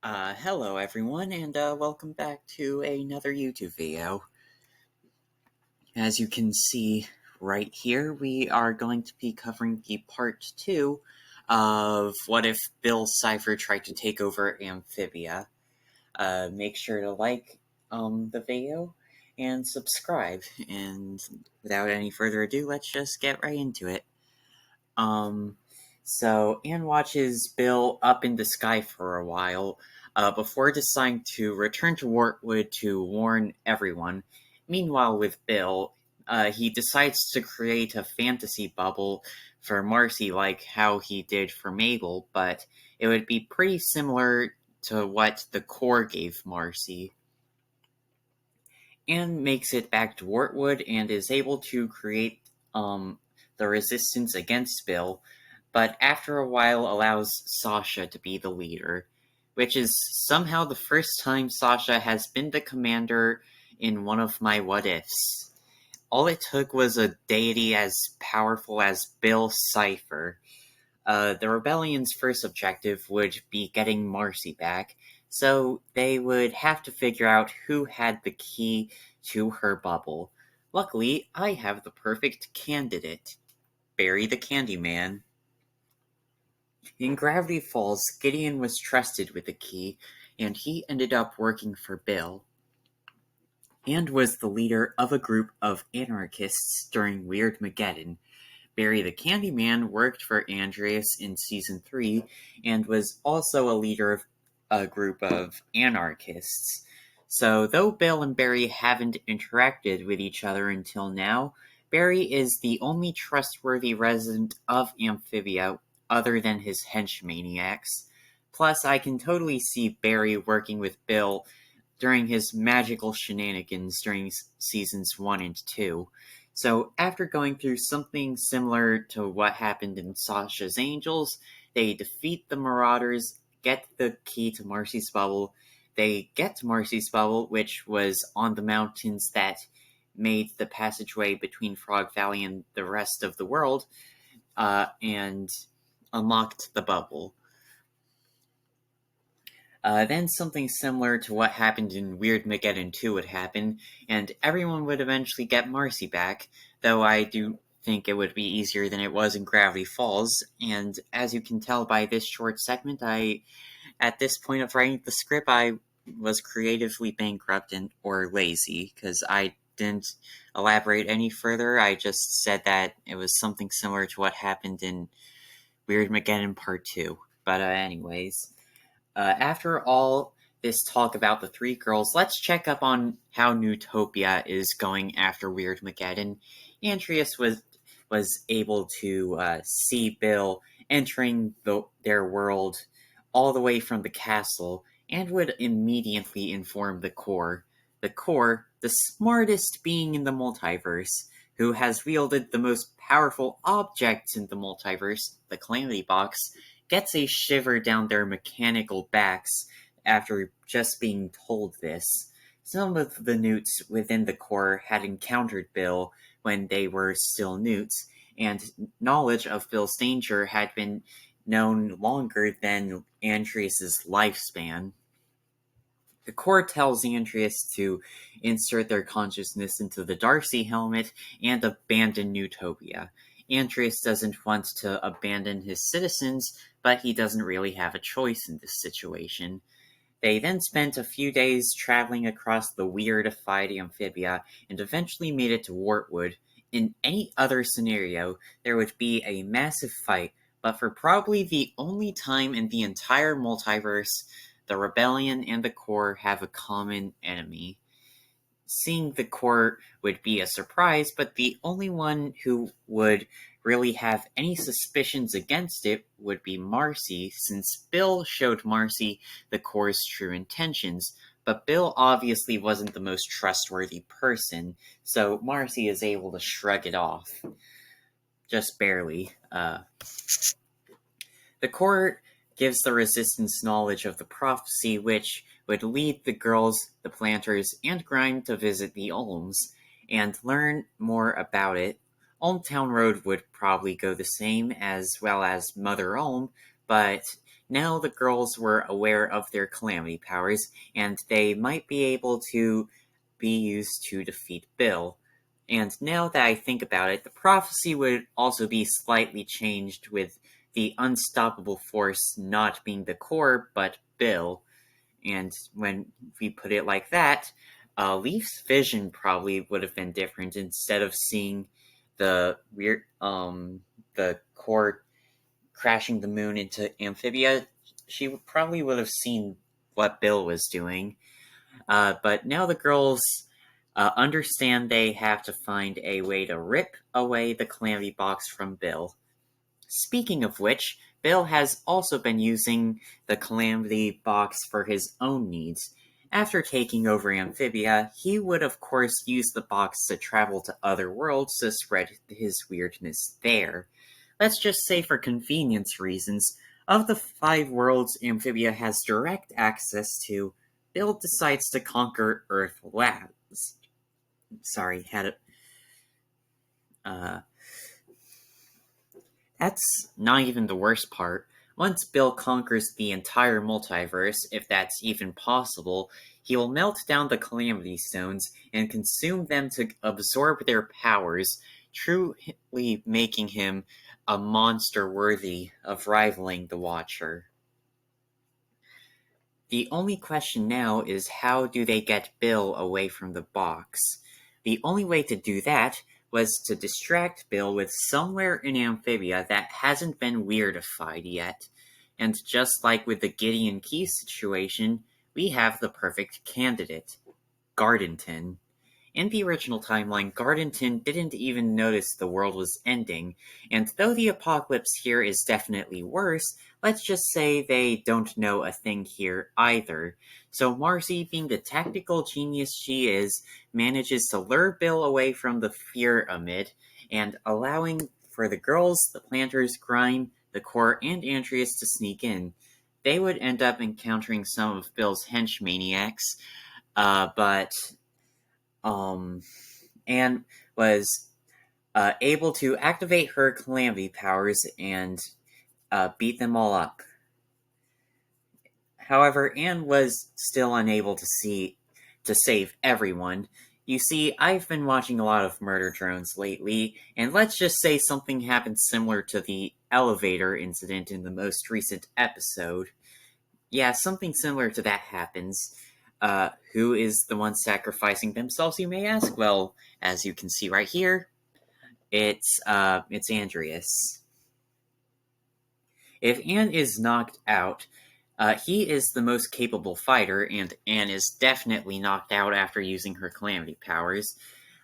Hello everyone, and welcome back to another YouTube video. As you can see right here, we are going to be covering the part 2 of What If Bill Cipher Tried to Take Over Amphibia. Make sure to like the video and subscribe, and without any further ado, let's just get right into it. So Anne watches Bill up in the sky for a while, before deciding to return to Wartwood to warn everyone. Meanwhile, with Bill, he decides to create a fantasy bubble for Marcy like how he did for Mabel, but it would be pretty similar to what the core gave Marcy. Anne makes it back to Wartwood and is able to create the resistance against Bill, but after a while allows Sasha to be the leader, which is somehow the first time Sasha has been the commander in one of my what-ifs. All it took was a deity as powerful as Bill Cipher. The rebellion's first objective would be getting Marcy back, so they would have to figure out who had the key to her bubble. Luckily, I have the perfect candidate. Barry the Candyman. In Gravity Falls, Gideon was trusted with the key, and he ended up working for Bill, and was the leader of a group of anarchists during Weirdmageddon. Barry the Candyman worked for Andreas in Season 3, and was also a leader of a group of anarchists. So, though Bill and Barry haven't interacted with each other until now, Barry is the only trustworthy resident of Amphibia other than his henchmaniacs. Plus, I can totally see Barry working with Bill during his magical shenanigans during Seasons 1 and 2. So, after going through something similar to what happened in Sasha's Angels, they defeat the Marauders, get the key to Marcy's bubble. They get to Marcy's bubble, which was on the mountains that made the passageway between Frog Valley and the rest of the world, and unlocked the bubble. Then something similar to what happened in Weirdmageddon 2 would happen, and everyone would eventually get Marcy back, though I do think it would be easier than it was in Gravity Falls, and as you can tell by this short segment, at this point of writing the script, I was creatively bankrupt or lazy, because I didn't elaborate any further. I just said that it was something similar to what happened in Weirdmageddon Part 2. But anyways, after all this talk about the three girls, let's check up on how Newtopia is going after Weirdmageddon. Andreas was able to see Bill entering their world all the way from the castle, and would immediately inform the Core. The Core, the smartest being in the multiverse, who has wielded the most powerful objects in the multiverse, the Calamity Box, gets a shiver down their mechanical backs after just being told this. Some of the newts within the Core had encountered Bill when they were still newts, and knowledge of Bill's danger had been known longer than Andreas' lifespan. The Core tells Andreas to insert their consciousness into the Darcy helmet and abandon Newtopia. Andreas doesn't want to abandon his citizens, but he doesn't really have a choice in this situation. They then spent a few days traveling across the weirdified Amphibia, and eventually made it to Wartwood. In any other scenario, there would be a massive fight, but for probably the only time in the entire multiverse, the Rebellion and the Core have a common enemy. Seeing the Core would be a surprise, but the only one who would really have any suspicions against it would be Marcy, since Bill showed Marcy the Core's true intentions, but Bill obviously wasn't the most trustworthy person, so Marcy is able to shrug it off. Just barely. The Core gives the Resistance knowledge of the prophecy, which would lead the girls, the Planters, and Grime to visit the Ulms, and learn more about it. Ulmtown Road would probably go the same, as well as Mother Ulm, but Now the girls were aware of their calamity powers, and they might be able to be used to defeat Bill. And now that I think about it, the prophecy would also be slightly changed with the unstoppable force not being the core, but Bill. And when we put it like that, Leaf's vision probably would have been different. Instead of seeing the the core crashing the moon into Amphibia, she probably would have seen what Bill was doing. But now the girls understand they have to find a way to rip away the Calamity Box from Bill. Speaking of which, Bill has also been using the Calamity Box for his own needs. After taking over Amphibia, he would of course use the box to travel to other worlds to spread his weirdness there. Let's just say for convenience reasons, of the 5 worlds Amphibia has direct access to, Bill decides to conquer Earth last. Sorry, had it. That's not even the worst part. Once Bill conquers the entire multiverse, if that's even possible, he will melt down the Calamity Stones and consume them to absorb their powers, truly making him a monster worthy of rivaling the Watcher. The only question now is how do they get Bill away from the box? The only way to do that was to distract Bill with somewhere in Amphibia that hasn't been weirdified yet. And just like with the Gideon Key situation, we have the perfect candidate, Gardenton. In the original timeline, Gardenton didn't even notice the world was ending, and though the apocalypse here is definitely worse, let's just say they don't know a thing here either. So Marcy, being the tactical genius she is, manages to lure Bill away from the pyramid, and allowing for the girls, the planters, Grime, the core, and Andreas to sneak in. They would end up encountering some of Bill's henchmaniacs, but Anne was able to activate her calamity powers and beat them all up. However, Anne was still unable to save everyone. You see, I've been watching a lot of murder drones lately, and let's just say something happened similar to the elevator incident in the most recent episode. Yeah, something similar to that happens. Who is the one sacrificing themselves, you may ask? Well, as you can see right here, it's Andreas. If Anne is knocked out, he is the most capable fighter, and Anne is definitely knocked out after using her calamity powers.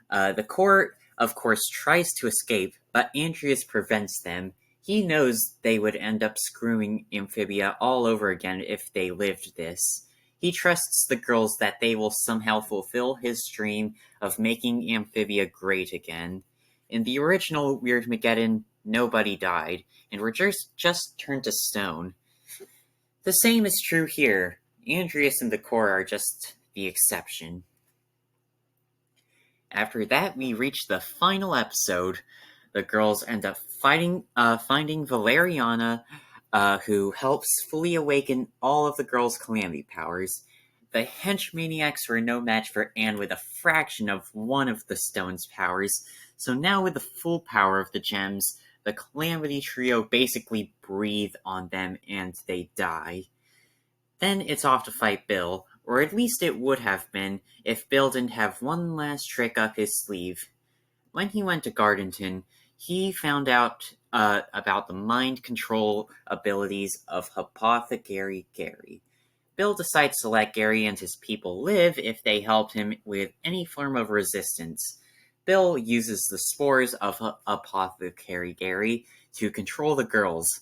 The core, of course, tries to escape, but Andreas prevents them. He knows they would end up screwing Amphibia all over again if they lived this. He trusts the girls that they will somehow fulfill his dream of making Amphibia great again. In the original Weirdmageddon, nobody died, and were just turned to stone. The same is true here. Andreas and the core are just the exception. After that, we reach the final episode. The girls end up finding Valeriana, who helps fully awaken all of the girls' calamity powers. The henchmaniacs were no match for Anne with a fraction of one of the stone's powers, so now with the full power of the gems, the Calamity Trio basically breathe on them and they die. Then it's off to fight Bill, or at least it would have been if Bill didn't have one last trick up his sleeve. When he went to Gardenton, he found out about the mind control abilities of Apothecary Gary. Bill decides to let Gary and his people live if they help him with any form of resistance. Bill uses the spores of Apothecary Gary to control the girls.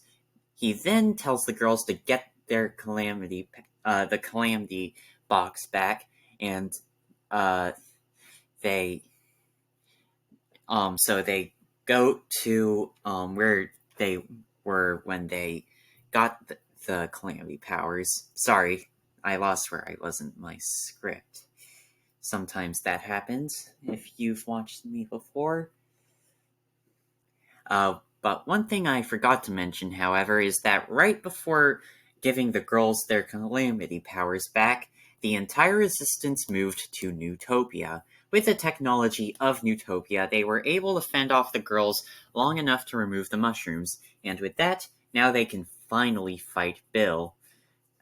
He then tells the girls to get their calamity box back, and they go to where they were when they got the calamity powers. Sorry, I lost where I was in my script. Sometimes that happens if you've watched me before. But one thing I forgot to mention, however, is that right before giving the girls their calamity powers back, the entire resistance moved to Newtopia. With the technology of Newtopia, they were able to fend off the girls long enough to remove the mushrooms, and with that, now they can finally fight Bill.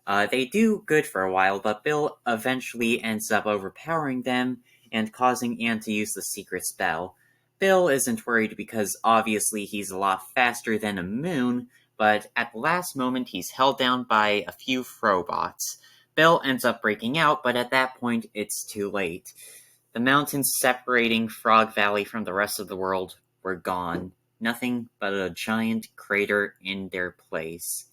They do good for a while, but Bill eventually ends up overpowering them and causing Anne to use the secret spell. Bill isn't worried because obviously he's a lot faster than a moon, but at the last moment he's held down by a few Frobots. Bill ends up breaking out, but at that point it's too late. The mountains separating Frog Valley from the rest of the world were gone. Nothing but a giant crater in their place.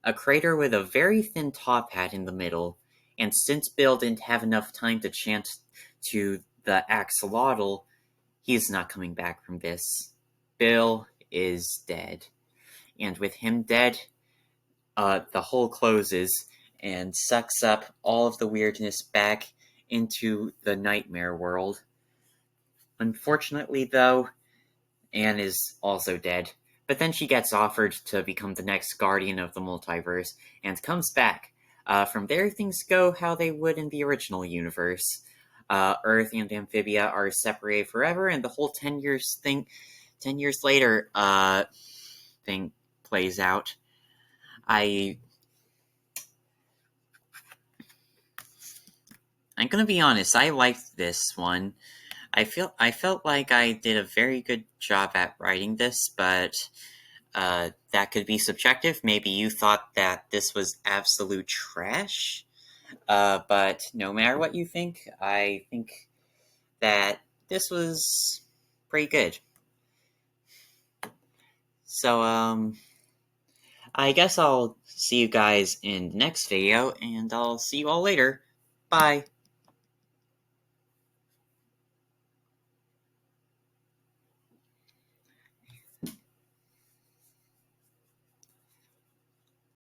A crater with a very thin top hat in the middle, and since Bill didn't have enough time to chant to the axolotl, he's not coming back from this. Bill is dead. And with him dead, the hole closes and sucks up all of the weirdness back into the nightmare world. Unfortunately, though, Anne is also dead. But then she gets offered to become the next guardian of the multiverse, and comes back. From there, things go how they would in the original universe. Earth and Amphibia are separated forever, and the whole 10 years later, thing plays out. I'm gonna be honest, I liked this one. I felt like I did a very good job at writing this, but that could be subjective. Maybe you thought that this was absolute trash. But no matter what you think, I think that this was pretty good. So, I guess I'll see you guys in the next video, and I'll see you all later. Bye.